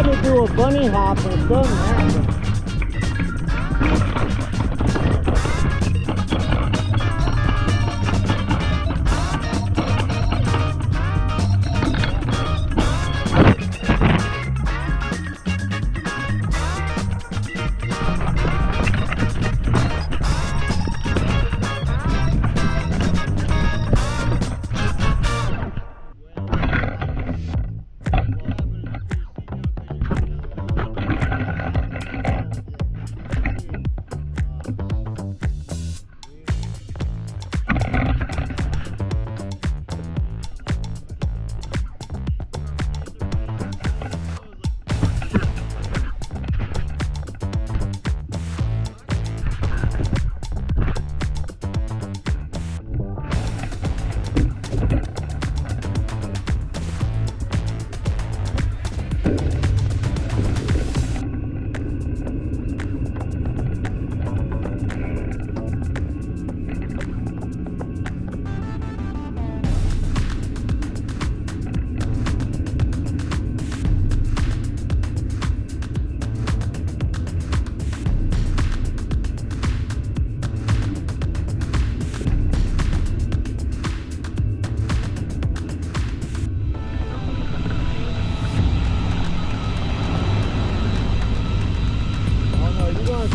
tried to do a bunny hop and something happened.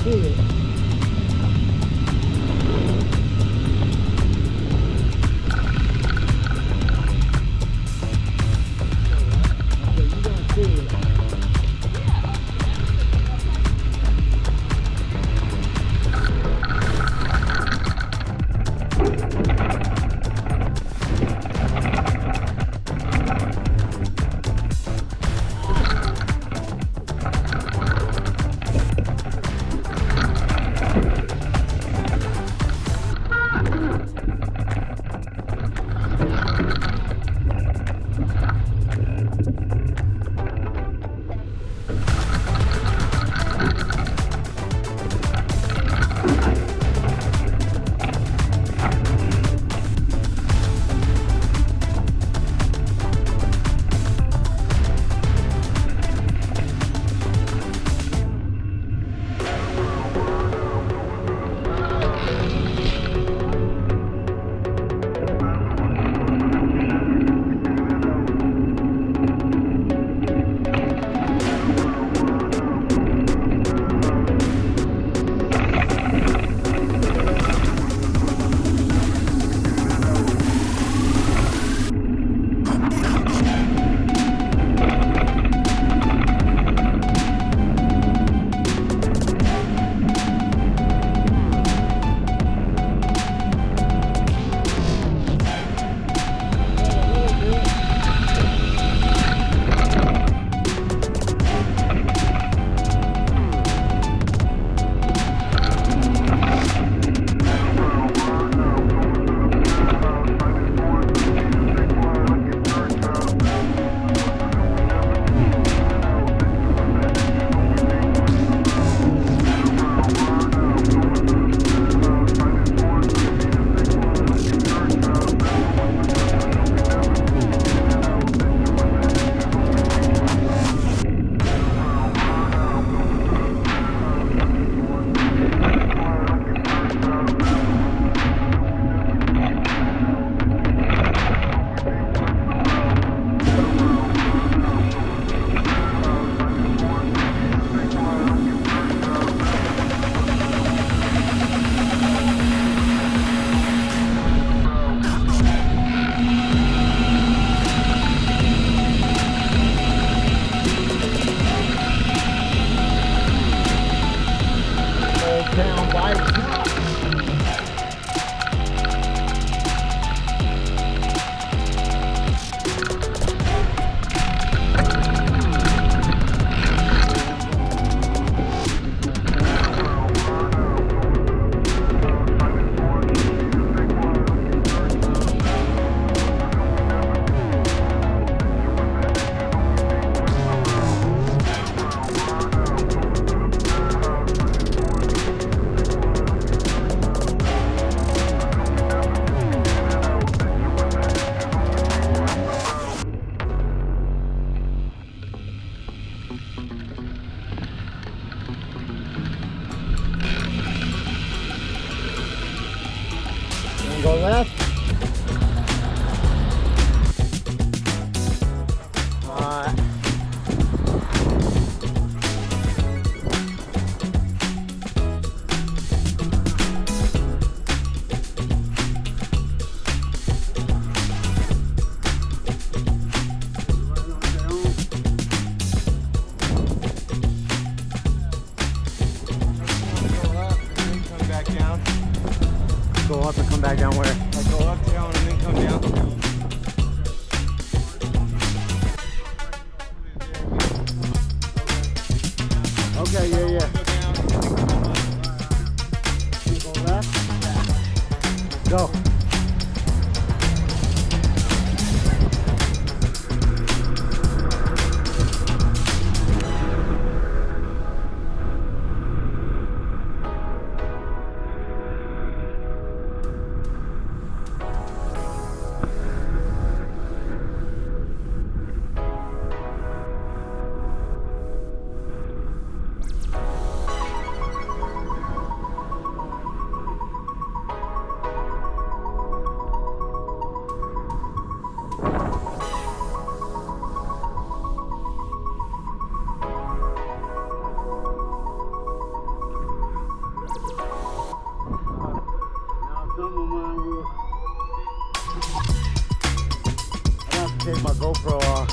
See it. Go left. Alright. Go up and come back down where? Like go up, down, and then come down. Okay, yeah. Go left. Go. Take my GoPro off.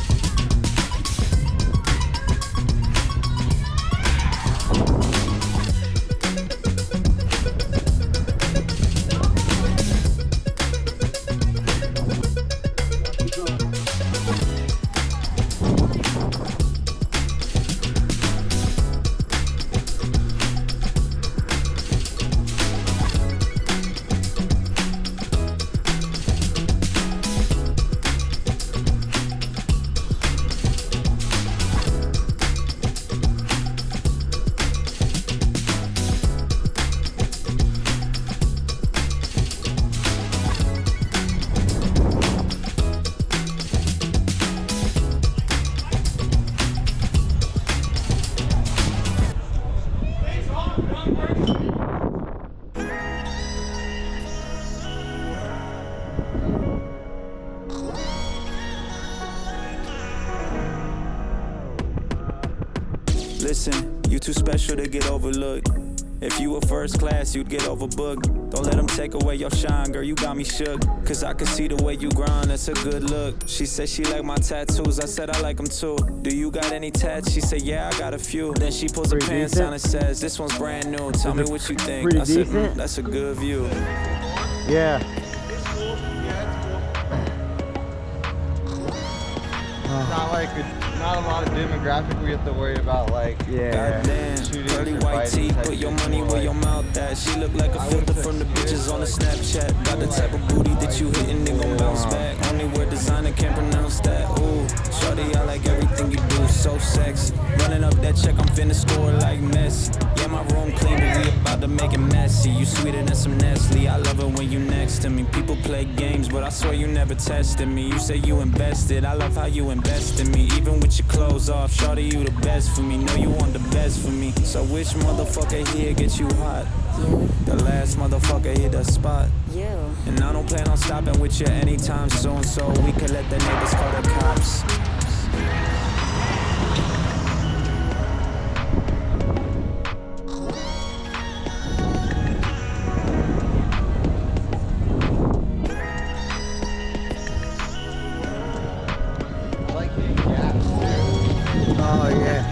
Listen, you too special to get overlooked. If you were first class, you'd get overbooked. Don't let them take away your shine, girl, you got me shook. Cause I can see the way you grind, that's a good look. She said she like my tattoos, I said I like them too. Do you got any tats? She said yeah, I got a few. Then she pulls her pants down and says, this one's brand new, tell me what you think. I said, that's a good view. Yeah. Not like not a lot of demographic we have to worry about, like goddamn, dirty white teeth, put your money where your mouth at. She look like a filter from the bitches on the Snapchat. Got the type of booty that you hitting, they gon' bounce back. Only wear designer, can't pronounce that. Ooh, shorty, I like everything you do, so sexy. Running up that check, I'm finna score like Messi. Yeah, my room clean, but we about to make it messy. You sweeter than some Nestle, I love it when you next to me. People play games, but I swear you never tested me. You say you invested, I love how you invest in me. Even with your clothes off, shorty, you the best for me. Know you want the best for me. So which motherfucker here gets you hot? The last motherfucker hit the spot. And I don't plan on stopping with you anytime soon, so we can let the neighbors call the cops. Oh yeah.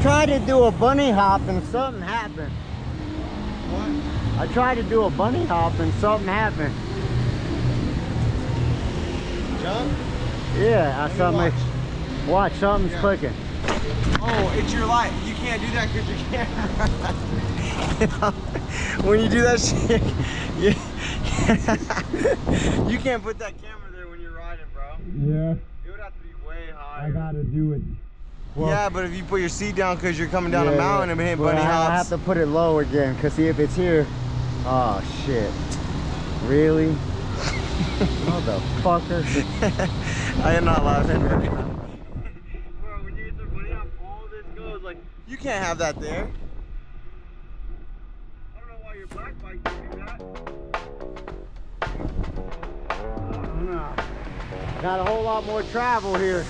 tried to do a bunny hop and something happened. What? I tried to do a bunny hop and something happened. Jump? Yeah, I saw my. Watch, something's Yeah. clicking. Oh, it's your light. You can't do that because you can't. When you do that shit, you can't put that camera there when you're riding, bro. Yeah. It would have to be way higher. I gotta do it. Well, yeah, but if you put your seat down because you're coming down a mountain and hitting but bunny I hops. have to put it low again, because see if it's here. Oh shit. Really? Motherfucker. I am not laughing. Bro, when you hit the bunny hop, all this goes like, you can't have that there. I don't know why your black bike can do that. Got a whole lot more travel here.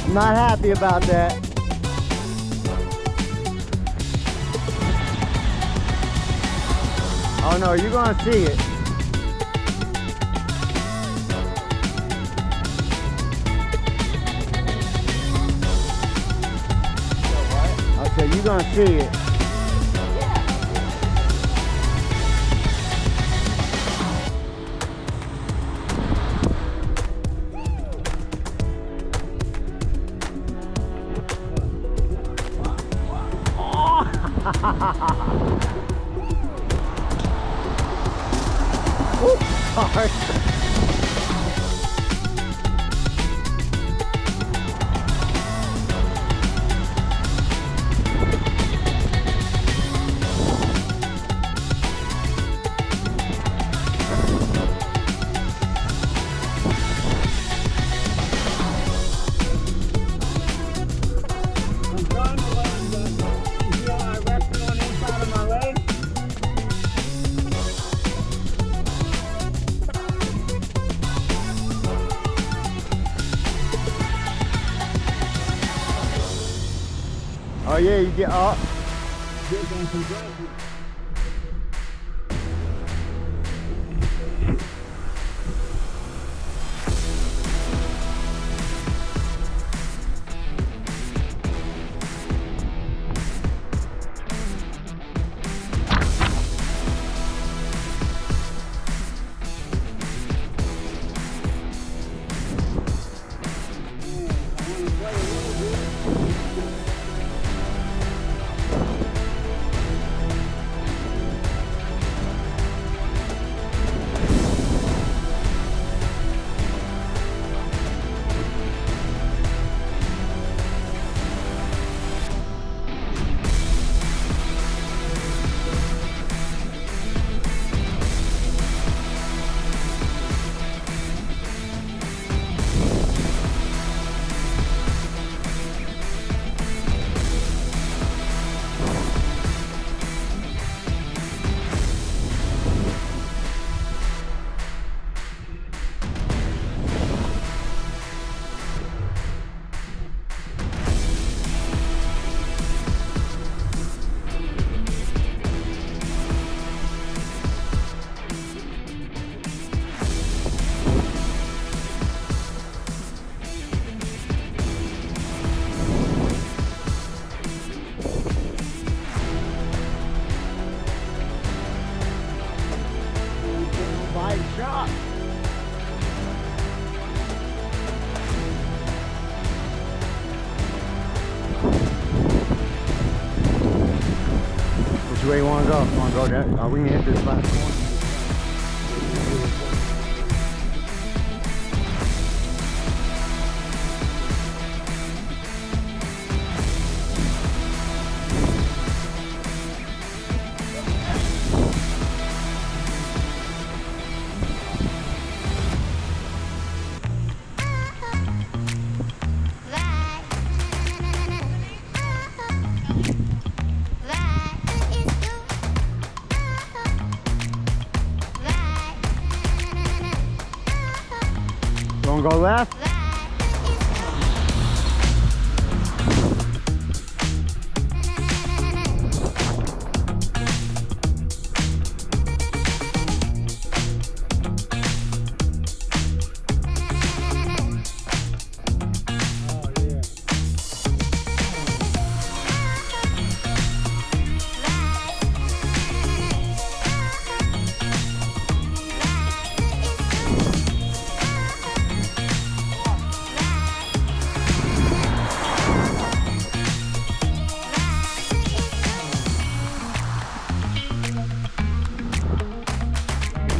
I'm not happy about that. Oh no, you're gonna see it. I said you're gonna see it. Sorry. Oh yeah, you get up. Shot. Which way you want to go? You want to go down? Are we going to hit this last one? That wanna go left?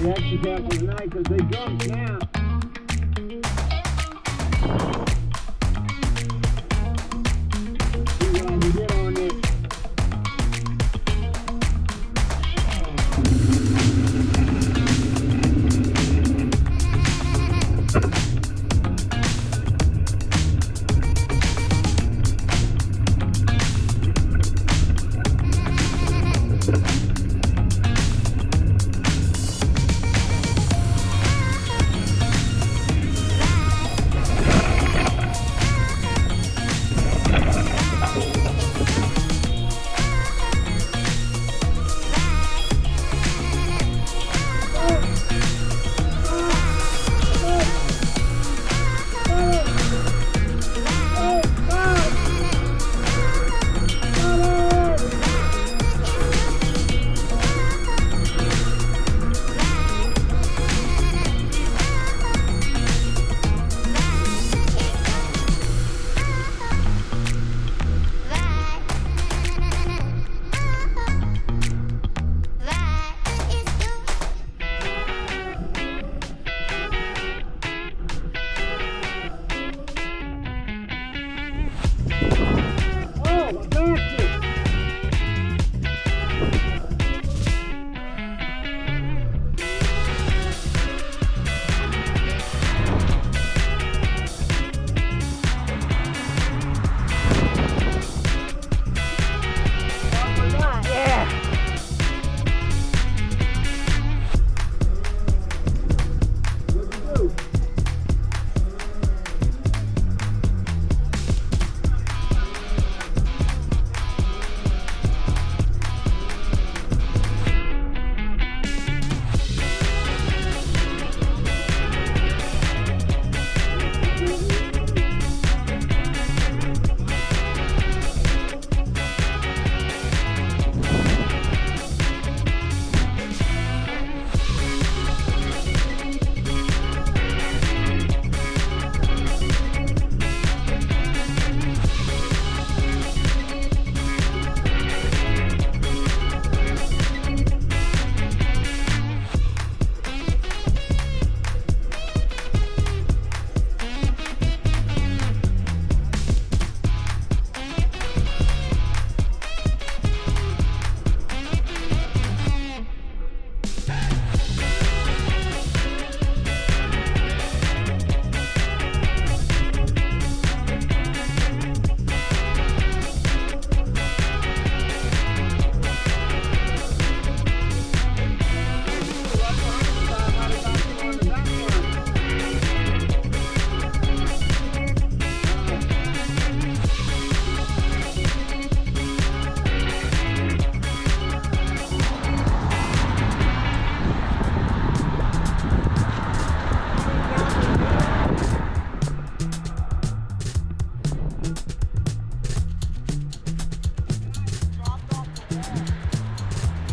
The extra careful tonight because they jump now. See what I can get on this.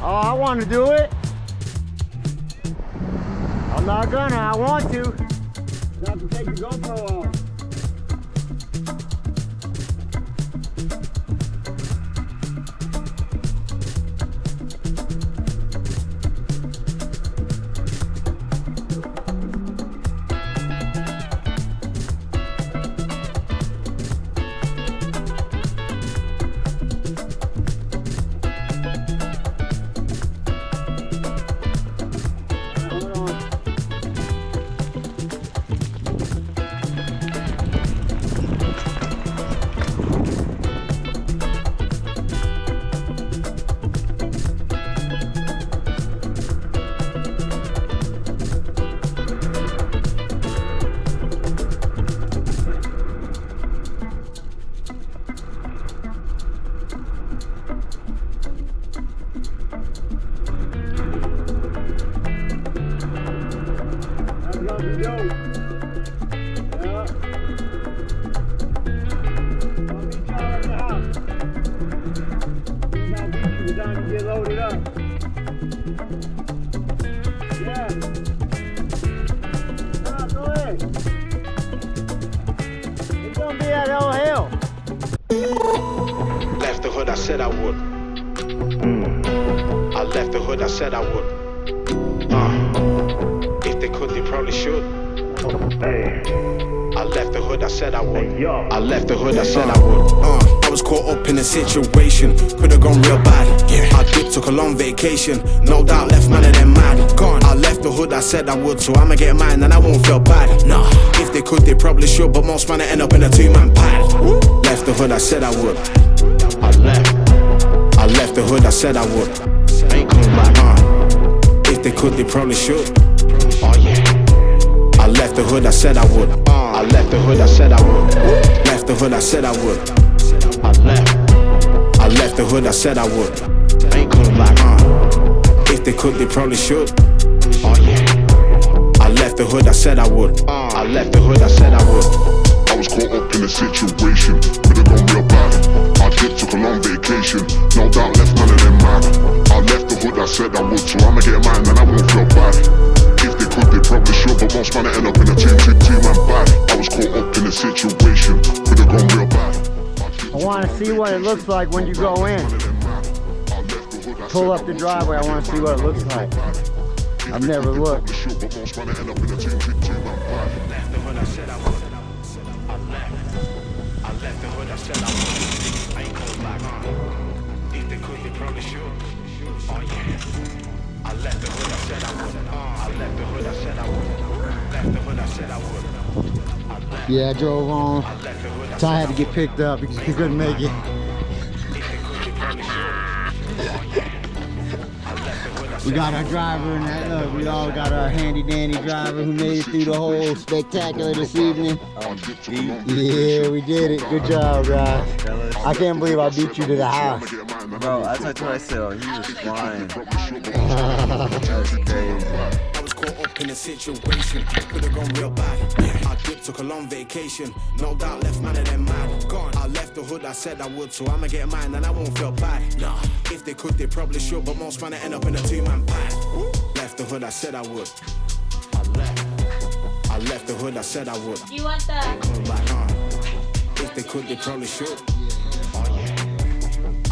Oh, I want to do it. I'm not gonna, I want to. You have to take your GoPro off. said I would. I left the hood, I said I would. If they could, they probably should. I left the hood, I said I would. I left the hood, I said I would. I was caught up in a situation, could've gone real bad. I dipped, took a long vacation, no doubt left man of them mad. Gone. I left the hood, I said I would, so I'ma get mine and I won't feel bad. Nah, if they could, they probably should, but most man end up in a two-man pad. Left the hood, I said I would. I left the hood, I said I would. Ain't coming back. If they could, they probably should. Oh yeah. I left the hood, I said I would. I left the hood, I said I would. Left the hood, I said I would. I left the hood, I said I would. Ain't coming back. If they could, they probably should. Oh yeah. I left the hood, I said I would. I left the hood, I said I would. I was caught up in a situation, could've gone real bad. I dipped, took a long vacation, no doubt left none of them mad. I left the hood, I said I would, so I'ma get mine and I won't feel bad. If they could, they probably should, but most man end up in a two-man bad. I was caught up in a situation, could've gone real bad. I want to see what it looks like when you go in. Pull up the driveway, I want to see what it looks like. I've never looked. Yeah, I drove home. Ty had to get picked up because he couldn't make it. We got our driver and that. Look, we all got our handy dandy driver who made it through the whole spectacular this evening. Yeah, we did it. Good job, guys. I can't believe I beat you to the house. Bro, that's what I said. Oh, he was flying. That's crazy. Caught up in a situation, could've gone real bad. I dipped, took a long vacation, no doubt left man of them mad. Gone. I left the hood, I said I would, so I'ma get mine and I won't feel bad. Nah, if they could, they probably should, but most man end up in a two-man pad. Left the hood, I said I would. I left the hood, I said I would. You want that? If they could, they probably should.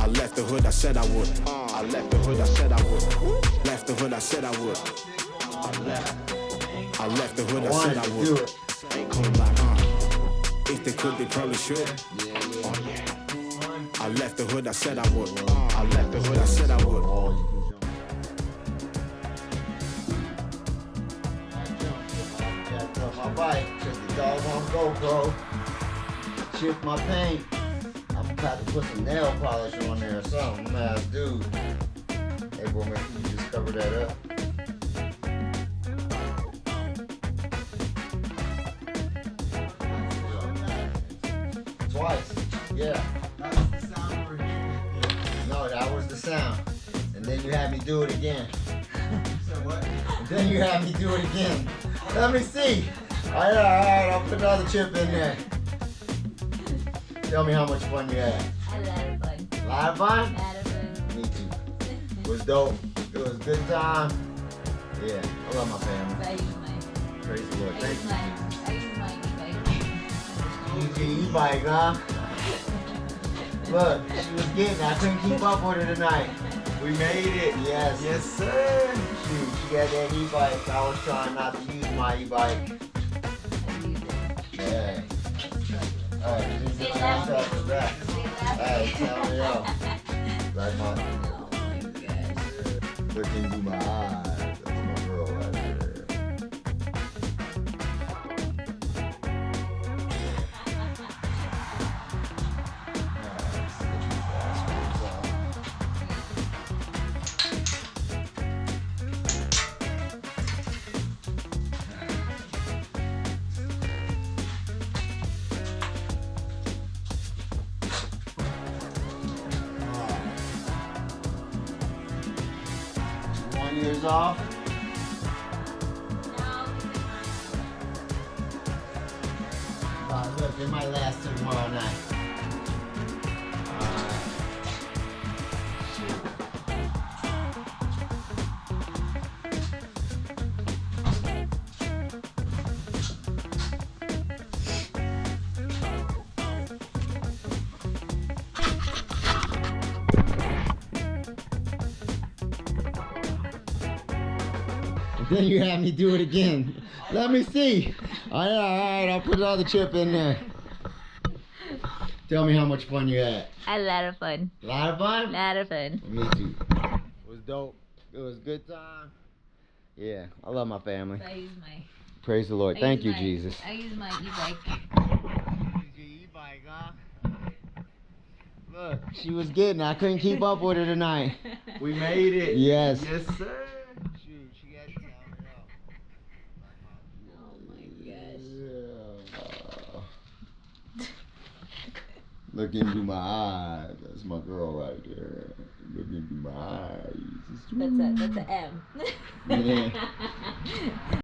I left the hood, I said I would. I left the hood, I said I would. Left the hood, I said I would. I left the hood, I said I would. Ain't coming back. If they could, they probably should. I left the hood, I said I would. I left the hood, I said I would. My bike, just the doggone GoPro. Chipped my paint. I'm about to put some nail polish on there or something. Man, dude. Hey, bro, man, can you just cover that up? Twice. Yeah. That was the sound for it. No, that was the sound. And then you had me do it again. So what? And then you had me do it again. Let me see. Alright, I'll put another chip in there. Tell me how much fun you had. A lot of fun. A lot of fun? A lot of fun. Me too. It was dope. It was a good time. Yeah, I love my family. I use mine. Praise the Lord. Thank you. I use mine e-bike. E-bike, huh? Look, she was getting it. I couldn't keep up with her tonight. We made it. Yes. Yes, sir. Shoot, she got that e-bike. I was trying not to use my e-bike. Yeah. Alright, you just get my stuff back. Alright, tell me out. Like my look into my eyes. That's my girl right there. Years off. Look, it might last till tomorrow night. Then you have me do it again. Let me see. All right, I'll put another chip in there. Tell me how much fun you had. Had a lot of fun. A lot of fun? Lot of fun. Me too. It was dope. It was a good time. Yeah, I love my family. So I use my. Praise the Lord. Thank you, Jesus. I use my e-bike. Use your e-bike, huh? Look, she was getting it. I couldn't keep up with her tonight. We made it. Yes. Yes, sir. Shoot, she got to tell me Oh my gosh. Yeah. Look into my eyes. That's my girl right there. Look into my eyes. That's a M. Yeah.